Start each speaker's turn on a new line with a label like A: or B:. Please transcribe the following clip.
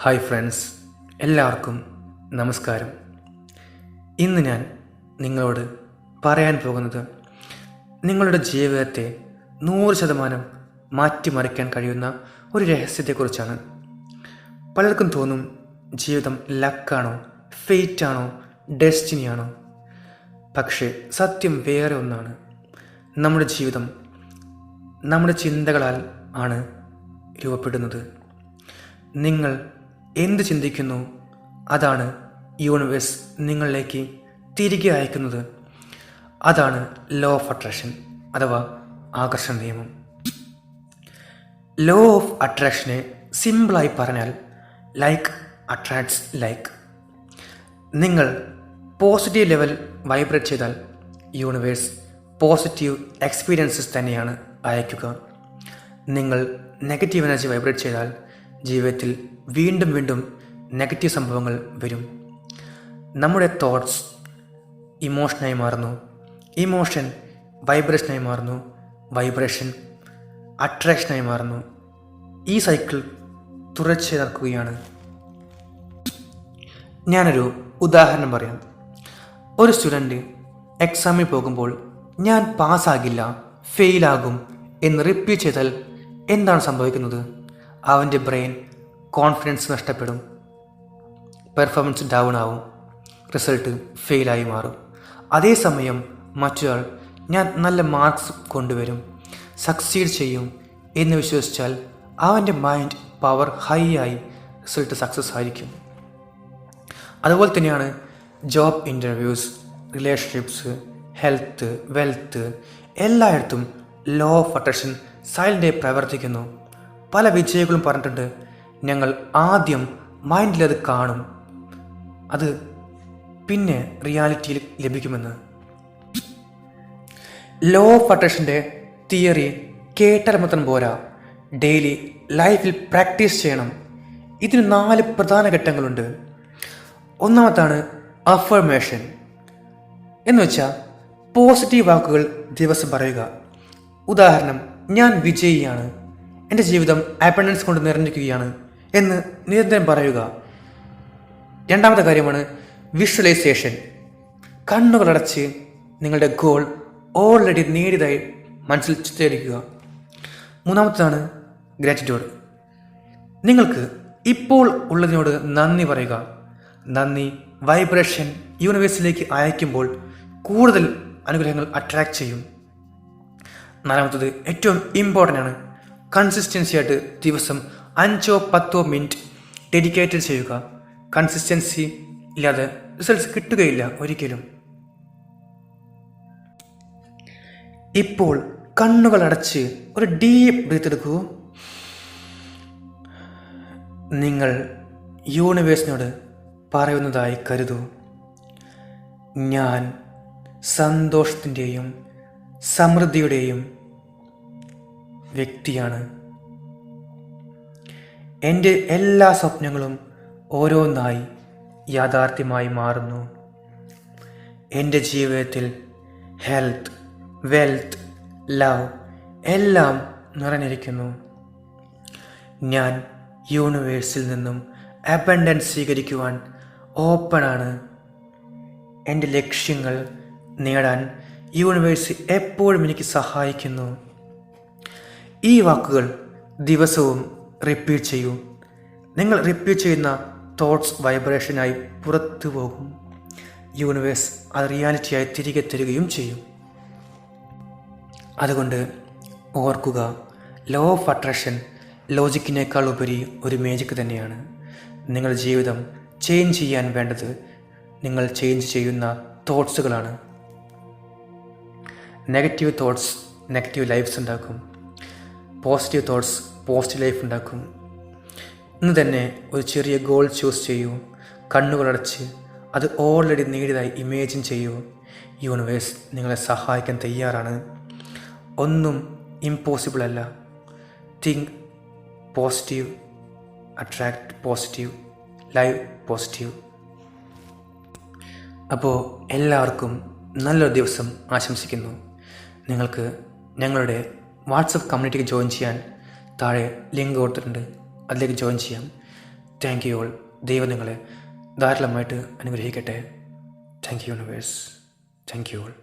A: Hi friends, എല്ലാവർക്കും നമസ്കാരം. ഇന്ന് ഞാൻ നിങ്ങളോട് പറയാൻ പോകുന്നത് നിങ്ങളുടെ ജീവിതത്തെ 100% മാറ്റിമറിക്കാൻ കഴിയുന്ന ഒരു രഹസ്യത്തെക്കുറിച്ചാണ്. പലർക്കും തോന്നും ജീവിതം ലക്കാണോ, ഫെയ്റ്റാണോ, ഡെസ്റ്റിനിയാണോ. പക്ഷേ സത്യം വേറെ ഒന്നാണ്. നമ്മുടെ ജീവിതം നമ്മുടെ ചിന്തകളാൽ ആണ് രൂപപ്പെടുന്നത്. നിങ്ങൾ എന്ത് ചിന്തിക്കുന്നു അതാണ് യൂണിവേഴ്സ് നിങ്ങളിലേക്ക് തിരികെ അയക്കുന്നത്. അതാണ് ലോ ഓഫ് അട്രാക്ഷൻ അഥവാ ആകർഷണ നിയമം. ലോ ഓഫ് അട്രാക്ഷനെ സിമ്പിളായി പറഞ്ഞാൽ ലൈക്ക് അട്രാക്ട്സ് ലൈക്ക്. നിങ്ങൾ പോസിറ്റീവ് ലെവൽ വൈബ്രേറ്റ് ചെയ്താൽ യൂണിവേഴ്സ് പോസിറ്റീവ് എക്സ്പീരിയൻസസ് തന്നെയാണ് അയക്കുക. നിങ്ങൾ നെഗറ്റീവ് എനർജി വൈബ്രേറ്റ് ചെയ്താൽ ജീവിതത്തിൽ വീണ്ടും വീണ്ടും നെഗറ്റീവ് സംഭവങ്ങൾ വരും. നമ്മുടെ തോട്ട്സ് ഇമോഷനായി മാറുന്നു, ഇമോഷൻ വൈബ്രേഷനായി മാറുന്നു, വൈബ്രേഷൻ അട്രാക്ഷനായി മാറുന്നു. ഈ സൈക്കിൾ തുടർച്ചയായി നടക്കുകയാണ്. ഞാനൊരു ഉദാഹരണം പറയാം. ഒരു സ്റ്റുഡൻറ്റ് എക്സാമിൽ പോകുമ്പോൾ ഞാൻ പാസ്സാകില്ല, ഫെയിലാകും എന്ന് റിപ്പീറ്റ് ചെയ്താൽ എന്താണ് സംഭവിക്കുന്നത്? അവൻ്റെ ബ്രെയിൻ കോൺഫിഡൻസ് നഷ്ടപ്പെടും, പെർഫോമൻസ് ഡൗൺ ആവും, റിസൾട്ട് ഫെയിലായി മാറും. അതേസമയം മറ്റൊരാൾ ഞാൻ നല്ല മാർക്സ് കൊണ്ടുവരും, സക്സീഡ് ചെയ്യും എന്ന് വിശ്വസിച്ചാൽ അവൻ്റെ മൈൻഡ് പവർ ഹൈ ആയി റിസൾട്ട് സക്സസ് ആയിരിക്കും. അതുപോലെ തന്നെയാണ് job interviews, relationships, health, wealth എല്ലായിടത്തും ലോ ഓഫ് അട്രാക്ഷൻ സൈലൻ്റായി പ്രവർത്തിക്കുന്നു. പല വിജയികളും പറഞ്ഞിട്ടുണ്ട്, ഞങ്ങൾ ആദ്യം മൈൻഡിൽ അത് കാണും, അത് പിന്നെ റിയാലിറ്റിയിൽ ലഭിക്കുമെന്ന്. ലോ ഓഫ് അട്രാക്ഷൻ്റെ തിയറി കേട്ടാൽ മാത്രം പോരാ, ഡെയിലി ലൈഫിൽ പ്രാക്ടീസ് ചെയ്യണം. ഇതിന് 4 പ്രധാന ഘട്ടങ്ങളുണ്ട്. ഒന്നാമത്താണ് അഫർമേഷൻ എന്ന് വെച്ചാൽ പോസിറ്റീവ് വാക്കുകൾ ദിവസം പറയുക. ഉദാഹരണം, ഞാൻ വിജയിയാണ്, എൻ്റെ ജീവിതം അബണ്ടൻസ് കൊണ്ട് നിറഞ്ഞിരിക്കുകയാണ് എന്ന് നിരന്തരം പറയുക. രണ്ടാമത്തെ കാര്യമാണ് വിഷ്വലൈസേഷൻ. കണ്ണുകളടച്ച് നിങ്ങളുടെ ഗോൾ ഓൾറെഡി നേടിയതായി മനസ്സിൽ ചിത്രീകരിക്കുക. മൂന്നാമത്തേതാണ് ഗ്രാറ്റിറ്റ്യൂഡ്. നിങ്ങൾക്ക് ഇപ്പോൾ ഉള്ളതിനോട് നന്ദി പറയുക. നന്ദി വൈബ്രേഷൻ യൂണിവേഴ്സിലേക്ക് അയക്കുമ്പോൾ കൂടുതൽ അനുഗ്രഹങ്ങൾ അട്രാക്ട് ചെയ്യും. നാലാമത്തത് ഏറ്റവും ഇമ്പോർട്ടൻ്റ് ആണ്, കൺസിസ്റ്റൻസി ആയിട്ട് ദിവസം 5-10 മിനിറ്റ് ഡെഡിക്കേറ്റഡ് ചെയ്യുക. കൺസിസ്റ്റൻസി ഇല്ലാതെ റിസൾട്ട്സ് കിട്ടുകയില്ല ഒരിക്കലും. ഇപ്പോൾ കണ്ണുകൾ അടച്ച് ഒരു ഡീപ്പ് ബ്രീത്ത് എടുക്കൂ. നിങ്ങൾ യൂണിവേഴ്സിനോട് പറയുന്നതായി കരുതൂ, ഞാൻ സന്തോഷത്തിൻ്റെയും സമൃദ്ധിയുടെയും വ്യക്തിയാണ്. എൻ്റെ എല്ലാ സ്വപ്നങ്ങളും ഓരോന്നായി യാഥാർത്ഥ്യമായി മാറുന്നു. എൻ്റെ ജീവിതത്തിൽ ഹെൽത്ത്, വെൽത്ത്, ലവ് എല്ലാം നിറഞ്ഞിരിക്കുന്നു. ഞാൻ യൂണിവേഴ്സിൽ നിന്നും അബണ്ടൻസ് സ്വീകരിക്കുവാൻ ഓപ്പണാണ്. എൻ്റെ ലക്ഷ്യങ്ങൾ നേടാൻ യൂണിവേഴ്സ് എപ്പോഴും എനിക്ക് സഹായിക്കുന്നു. ഈ വാക്കുകൾ ദിവസവും റിപ്പീറ്റ് ചെയ്യൂ. നിങ്ങൾ റിപ്പീറ്റ് ചെയ്യുന്ന തോട്ട്സ് വൈബ്രേഷനായി പുറത്തു പോകും. യൂണിവേഴ്സ് അത് റിയാലിറ്റിയായി തിരികെ തരികയും ചെയ്യും. അതുകൊണ്ട് ഓർക്കുക, ലോ ഓഫ് അട്രാക്ഷൻ ലോജിക്കിനേക്കാൾ ഉപരി ഒരു മാജിക് തന്നെയാണ്. നിങ്ങളുടെ ജീവിതം ചേഞ്ച് ചെയ്യാൻ വേണ്ടത് നിങ്ങൾ ചേഞ്ച് ചെയ്യുന്ന തോട്ട്സുകളാണ്. നെഗറ്റീവ് തോട്ട്സ് നെഗറ്റീവ് ലൈഫ്സ് ഉണ്ടാക്കും, പോസിറ്റീവ് തോട്ട്സ് പോസിറ്റീവ് ലൈഫ് ഉണ്ടാക്കും. ഇന്ന് തന്നെ ഒരു ചെറിയ ഗോൾ ചൂസ് ചെയ്യൂ. കണ്ണുകളടച്ച് അത് ഓൾറെഡി നേടിയതായി ഇമേജിൻ ചെയ്യൂ. യൂണിവേഴ്സ് നിങ്ങളെ സഹായിക്കാൻ തയ്യാറാണ്. ഒന്നും ഇമ്പോസിബിൾ അല്ല. Think positive, attract positive, live positive. അപ്പോൾ എല്ലാവർക്കും നല്ലൊരു ദിവസം ആശംസിക്കുന്നു. നിങ്ങൾക്ക് ഞങ്ങളുടെ വാട്സപ്പ് കമ്മ്യൂണിറ്റിക്ക് ജോയിൻ ചെയ്യാൻ താഴെ ലിങ്ക് കൊടുത്തിട്ടുണ്ട്, അതിലേക്ക് ജോയിൻ ചെയ്യാം. Thank you all. ദൈവം നിങ്ങളെ ധാരാളമായിട്ട് അനുഗ്രഹിക്കട്ടെ. Thank you universe. Thank you all.